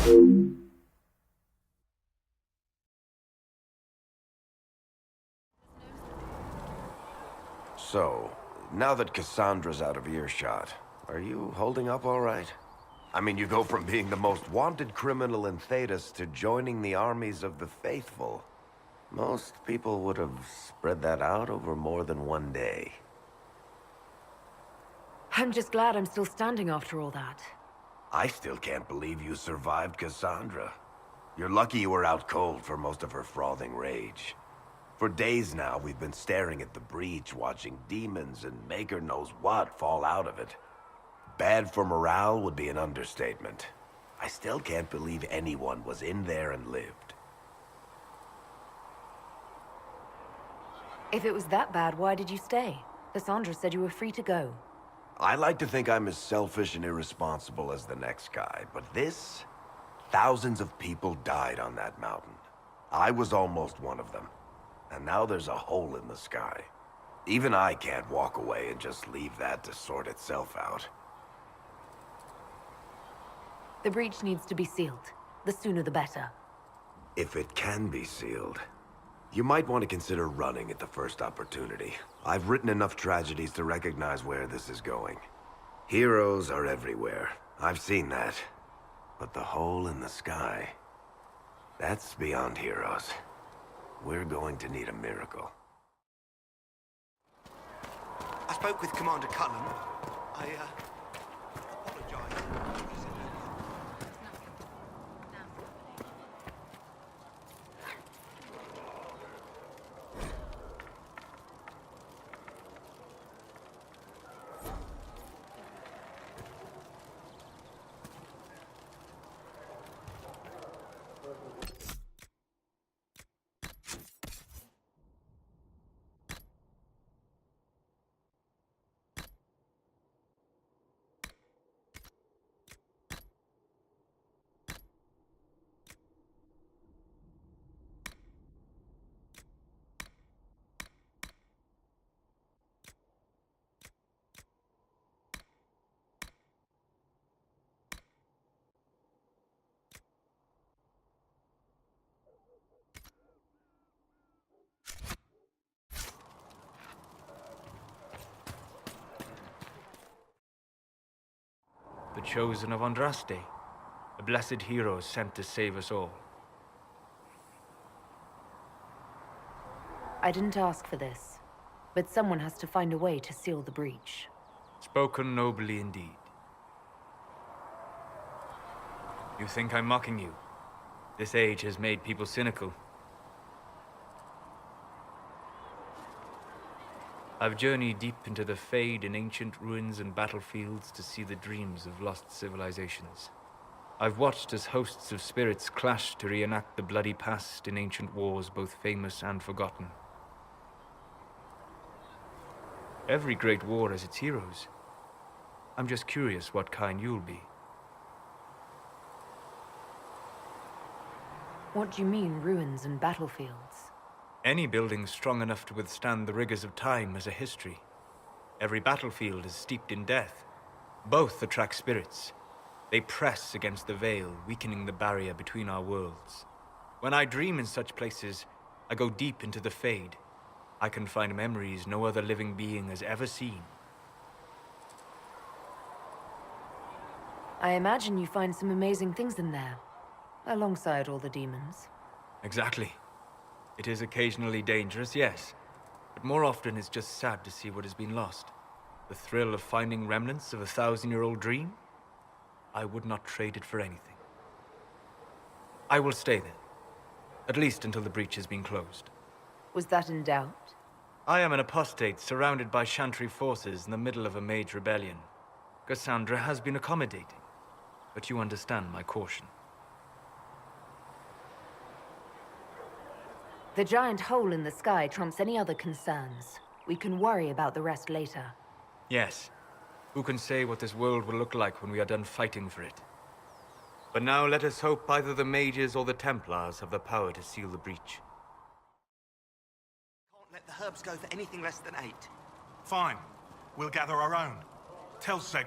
So, now that Cassandra's out of earshot, are you holding up all right? I mean, you go from being the most wanted criminal in Thedas to joining the armies of the faithful. Most people would have spread that out over more than one day. I'm just glad I'm still standing after all that. I still can't believe you survived Cassandra. You're lucky you were out cold for most of her frothing rage. For days now, we've been staring at the breach, watching demons and maker knows what fall out of it. Bad for morale would be an understatement. I still can't believe anyone was in there and lived. If it was that bad, why did you stay? Cassandra said you were free to go. I like to think I'm as selfish and irresponsible as the next guy, but this... Thousands of people died on that mountain. I was almost one of them. And now there's a hole in the sky. Even I can't walk away and just leave that to sort itself out. The breach needs to be sealed. The sooner the better. If it can be sealed, you might want to consider running at the first opportunity. I've written enough tragedies to recognize where this is going. Heroes are everywhere. I've seen that. But the hole in the sky... that's beyond heroes. We're going to need a miracle. I spoke with Commander Cullen. I apologize. The chosen of Andraste, a blessed hero sent to save us all. I didn't ask for this, but someone has to find a way to seal the breach. Spoken nobly indeed. You think I'm mocking you? This age has made people cynical. I've journeyed deep into the Fade in ancient ruins and battlefields to see the dreams of lost civilizations. I've watched as hosts of spirits clash to reenact the bloody past in ancient wars, both famous and forgotten. Every great war has its heroes. I'm just curious what kind you'll be. What do you mean, ruins and battlefields? Any building strong enough to withstand the rigors of time has a history. Every battlefield is steeped in death. Both attract spirits. They press against the veil, weakening the barrier between our worlds. When I dream in such places, I go deep into the Fade. I can find memories no other living being has ever seen. I imagine you find some amazing things in there, alongside all the demons. Exactly. It is occasionally dangerous, yes, but more often it's just sad to see what has been lost. The thrill of finding remnants of a 1,000-year-old dream? I would not trade it for anything. I will stay there, at least until the breach has been closed. Was that in doubt? I am an apostate surrounded by Chantry forces in the middle of a mage rebellion. Cassandra has been accommodating, but you understand my caution. The giant hole in the sky trumps any other concerns. We can worry about the rest later. Yes. Who can say what this world will look like when we are done fighting for it? But now let us hope either the mages or the Templars have the power to seal the breach. Can't let the herbs go for anything less than 8. Fine. We'll gather our own. Tell Seg.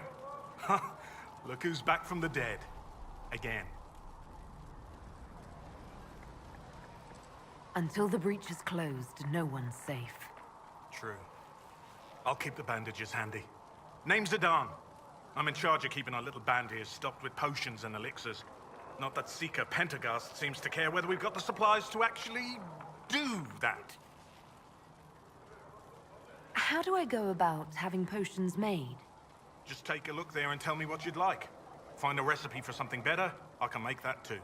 Look who's back from the dead. Again. Until the breach is closed, no one's safe. True. I'll keep the bandages handy. Name's Zidane. I'm in charge of keeping our little band here stocked with potions and elixirs. Not that Seeker Pentagast seems to care whether we've got the supplies to actually do that. How do I go about having potions made? Just take a look there and tell me what you'd like. Find a recipe for something better, I can make that too.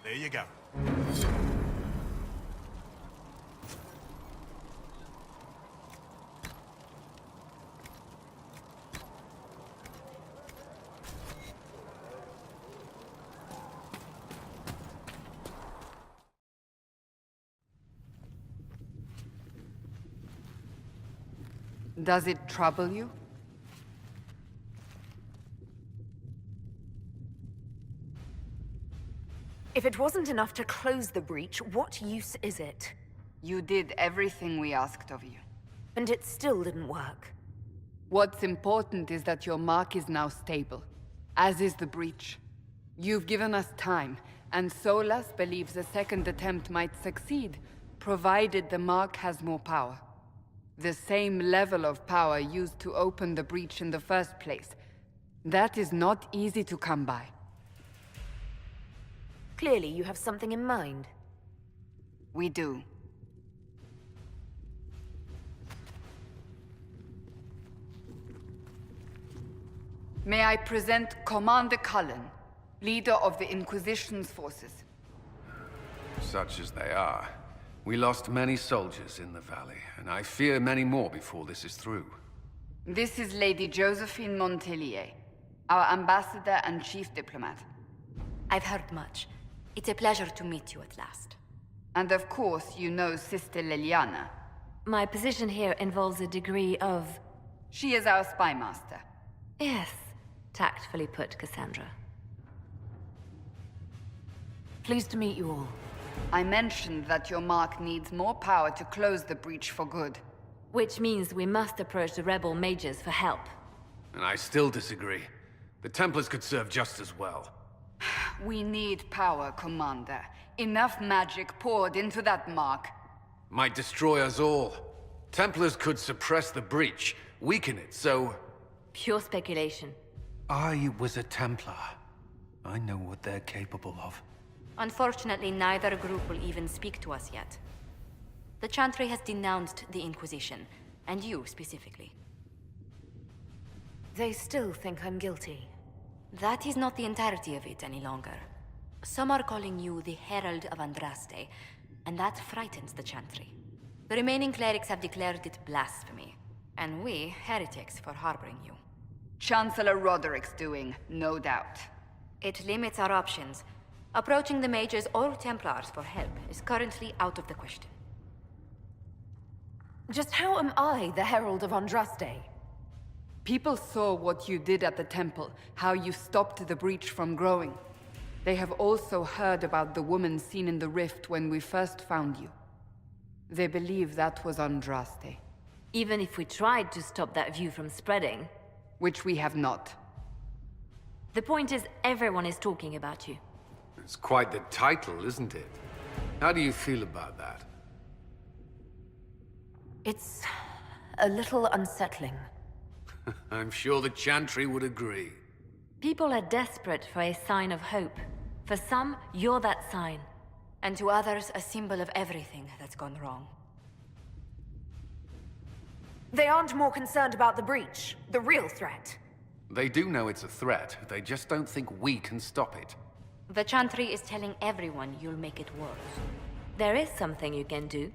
There you go. Does it trouble you? If it wasn't enough to close the breach, what use is it? You did everything we asked of you. And it still didn't work. What's important is that your mark is now stable, as is the breach. You've given us time, and Solas believes a second attempt might succeed, provided the mark has more power. The same level of power used to open the breach in the first place. That is not easy to come by. Clearly, you have something in mind. We do. May I present Commander Cullen, leader of the Inquisition's forces. Such as they are. We lost many soldiers in the valley, and I fear many more before this is through. This is Lady Josephine Montelier, our ambassador and chief diplomat. I've heard much. It's a pleasure to meet you at last. And of course, you know Sister Liliana. My position here involves a degree of... She is our spy master. Yes, tactfully put, Cassandra. Pleased to meet you all. I mentioned that your mark needs more power to close the breach for good. Which means we must approach the rebel mages for help. And I still disagree. The Templars could serve just as well. We need power, Commander. Enough magic poured into that mark. Might destroy us all. Templars could suppress the breach, weaken it, so... Pure speculation. I was a Templar. I know what they're capable of. Unfortunately, neither group will even speak to us yet. The Chantry has denounced the Inquisition, and you specifically. They still think I'm guilty. That is not the entirety of it any longer. Some are calling you the Herald of Andraste, and that frightens the Chantry. The remaining clerics have declared it blasphemy, and we, heretics, for harboring you. Chancellor Roderick's doing, no doubt. It limits our options. Approaching the mages or Templars for help is currently out of the question. Just how am I the Herald of Andraste? People saw what you did at the temple, how you stopped the breach from growing. They have also heard about the woman seen in the rift when we first found you. They believe that was Andraste. Even if we tried to stop that view from spreading... Which we have not. The point is, everyone is talking about you. It's quite the title, isn't it? How do you feel about that? It's a little unsettling. I'm sure the Chantry would agree. People are desperate for a sign of hope. For some, you're that sign. And to others, a symbol of everything that's gone wrong. They aren't more concerned about the breach, the real threat. They do know it's a threat, they just don't think we can stop it. The Chantry is telling everyone you'll make it worse. There is something you can do.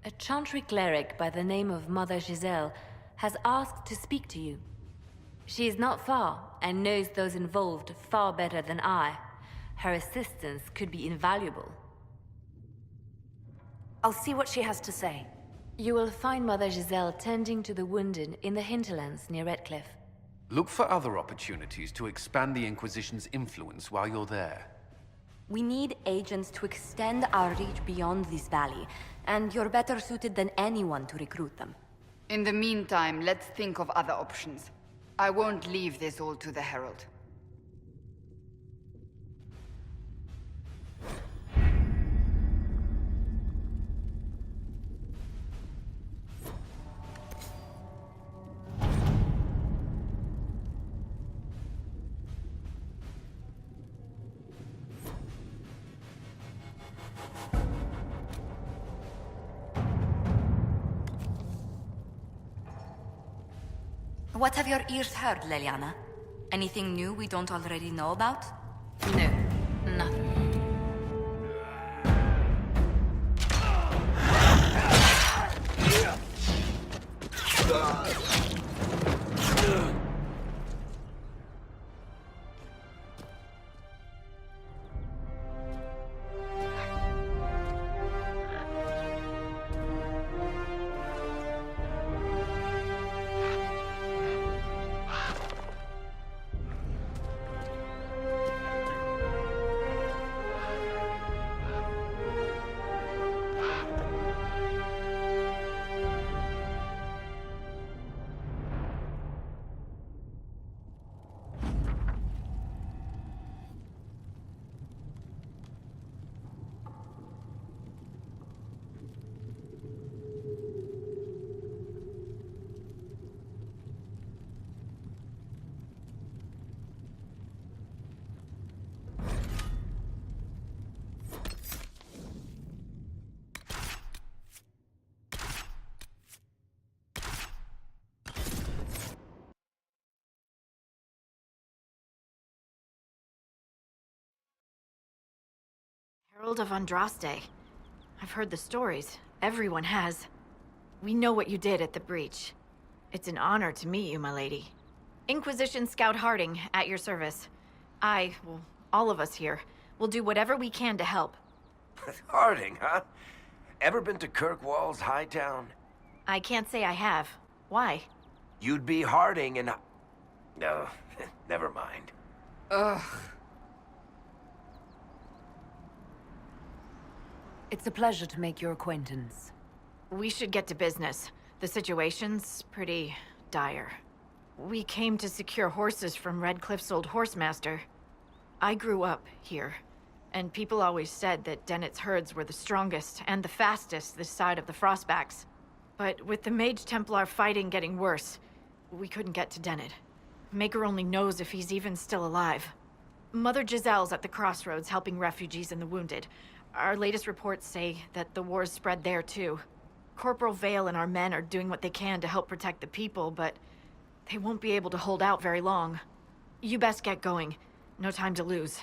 A Chantry cleric by the name of Mother Giselle has asked to speak to you. She is not far and knows those involved far better than I. Her assistance could be invaluable. I'll see what she has to say. You will find Mother Giselle tending to the wounded in the hinterlands near Redcliffe. Look for other opportunities to expand the Inquisition's influence while you're there. We need agents to extend our reach beyond this valley, and you're better suited than anyone to recruit them. In the meantime, let's think of other options. I won't leave this all to the Herald. What have your ears heard, Leliana? Anything new we don't already know about? No, nothing. Herald of Andraste. I've heard the stories. Everyone has. We know what you did at the breach. It's an honor to meet you, my lady. Inquisition Scout Harding, at your service. Well, all of us here, will do whatever we can to help. Harding, huh? Ever been to Kirkwall's Hightown? I can't say I have. Why? You'd be Harding and... No, never mind. Ugh. It's a pleasure to make your acquaintance. We should get to business. The situation's pretty dire. We came to secure horses from Redcliffe's old horsemaster. I grew up here, and people always said that Dennett's herds were the strongest and the fastest this side of the Frostbacks. But with the Mage Templar fighting getting worse, we couldn't get to Dennett. Maker only knows if he's even still alive. Mother Giselle's at the crossroads helping refugees and the wounded. Our latest reports say that the war's spread there too. Corporal Vale and our men are doing what they can to help protect the people, but they won't be able to hold out very long. You best get going. No time to lose.